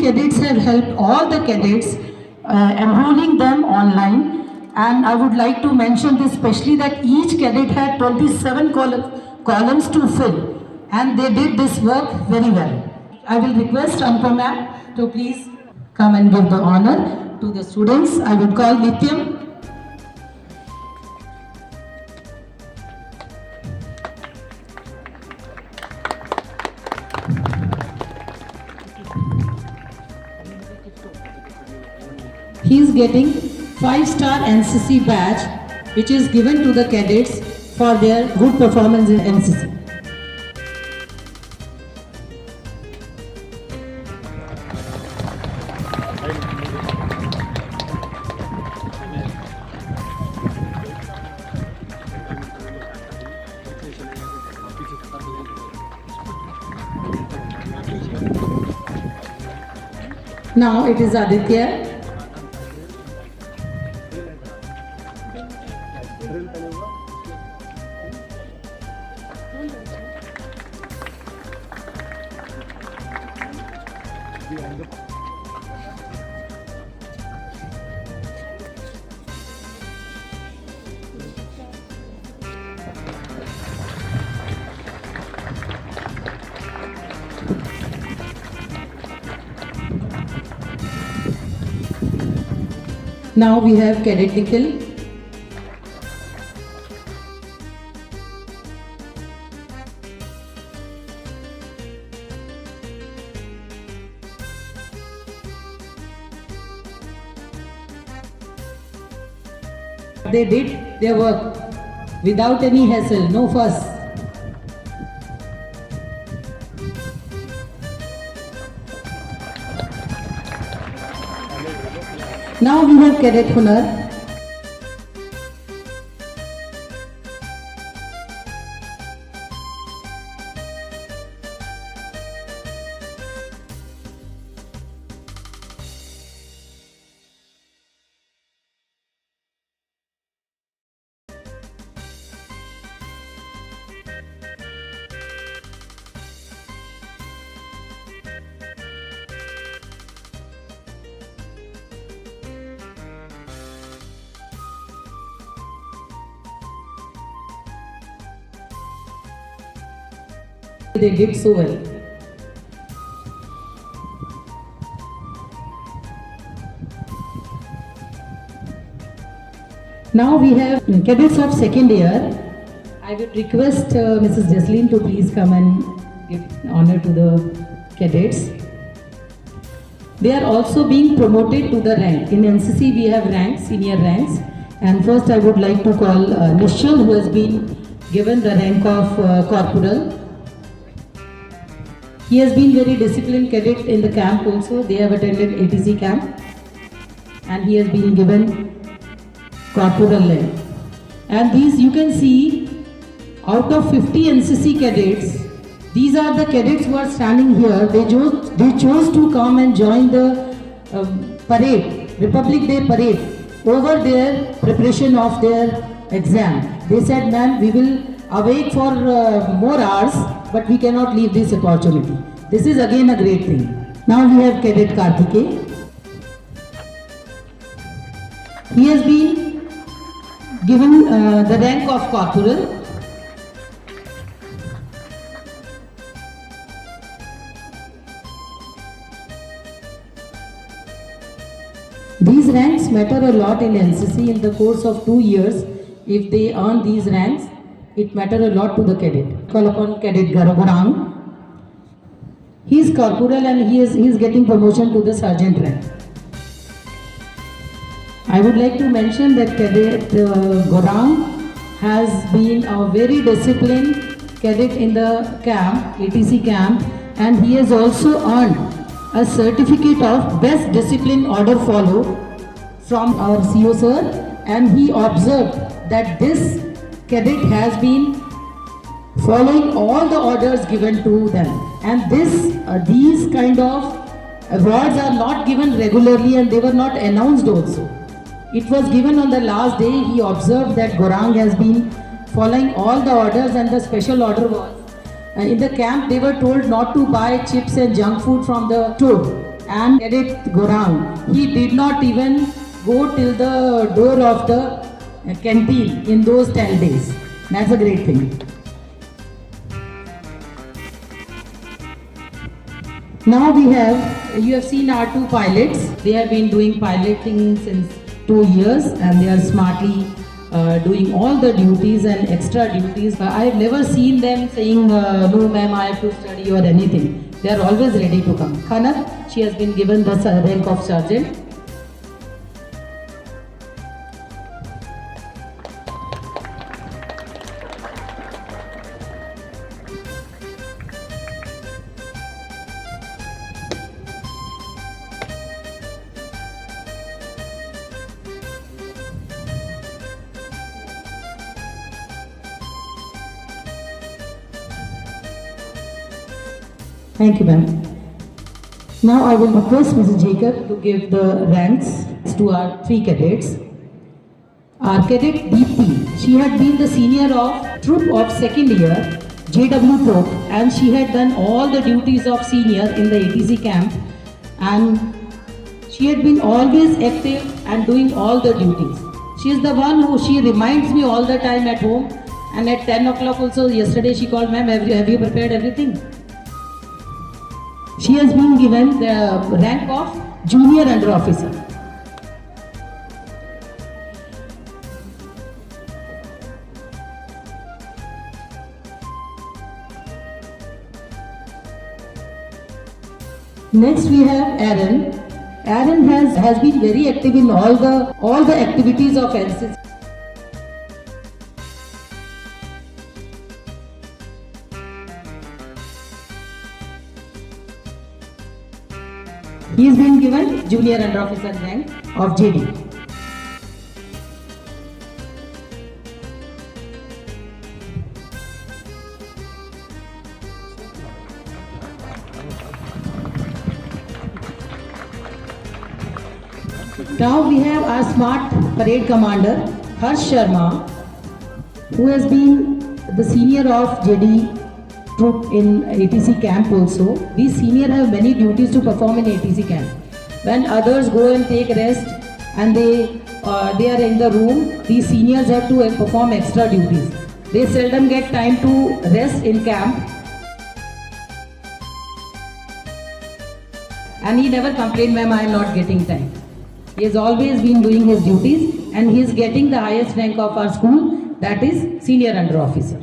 cadets have helped all the cadets, enrolling them online. And I would like to mention this especially that each cadet had 27 columns to fill, and they did this work very well. I will request Anupam ma'am to please come and give the honor to the students. I would call Nityam. He is getting 5-star NCC badge, which is given to the cadets for their good performance in NCC. Now it is Aditya. Now we have Cadet Nikhil. They did their work without any hassle, no fuss. Now we have Cadet Hunar. They did so well. Now we have cadets of second year. I would request Mrs. Jasleen to please come and give honor to the cadets. They are also being promoted to the rank. In NCC we have ranks, senior ranks. And first I would like to call Nishal, who has been given the rank of corporal. He has been very disciplined cadet in the camp also. They have attended ATC camp and he has been given corporal rank. And these you can see, out of 50 NCC cadets, these are the cadets who are standing here. They chose to come and join the parade, Republic Day parade, over their preparation of their exam. They said, ma'am, we will awake for more hours, but we cannot leave this opportunity. This is again a great thing. Now we have Cadet Karthike. He has been given the rank of corporal. These ranks matter a lot in NCC. In the course of 2 years, if they earn these ranks, it matters a lot to the cadet. Call upon Cadet Gorang. He is corporal and he is getting promotion to the sergeant rank. I would like to mention that Cadet Gorang has been a very disciplined cadet in the camp, ATC camp, and he has also earned a certificate of Best Discipline Order Follow from our CO sir, and he observed that this cadet has been following all the orders given to them, and these kind of awards are not given regularly and they were not announced also. It was given on the last day. He observed that Gorang has been following all the orders, and the special order was in the camp they were told not to buy chips and junk food from the store, and Cadet Gorang, he did not even go till the door of the canteen in those 10 days. That's a great thing. Now you have seen our two pilots. They have been doing piloting since 2 years and they are smartly doing all the duties and extra duties. I have never seen them saying, no ma'am, I have to study or anything. They are always ready to come. Khanak, she has been given the rank of sergeant. Thank you, ma'am. Now I will request Mrs. Jacob to give the ranks to our 3 cadets. Our cadet Deepti, she had been the senior of troop of 2nd year, JW Troop, and she had done all the duties of senior in the ATC camp, and she had been always active and doing all the duties. She is the one who she reminds me all the time at home, and at 10 o'clock also yesterday she called, ma'am, have you prepared everything? She has been given the rank of junior under officer. Next we have Aaron. Aaron has been very active in all the activities of NCC. He has been given junior under officer rank of JD. Now we have our smart parade commander Harsh Sharma, who has been the senior of JD troop in ATC camp also. These seniors have many duties to perform in ATC camp. When others go and take rest and they are in the room, these seniors have to perform extra duties. They seldom get time to rest in camp. And he never complained, ma'am, I am not getting time. He has always been doing his duties and he is getting the highest rank of our school, that is senior under officer.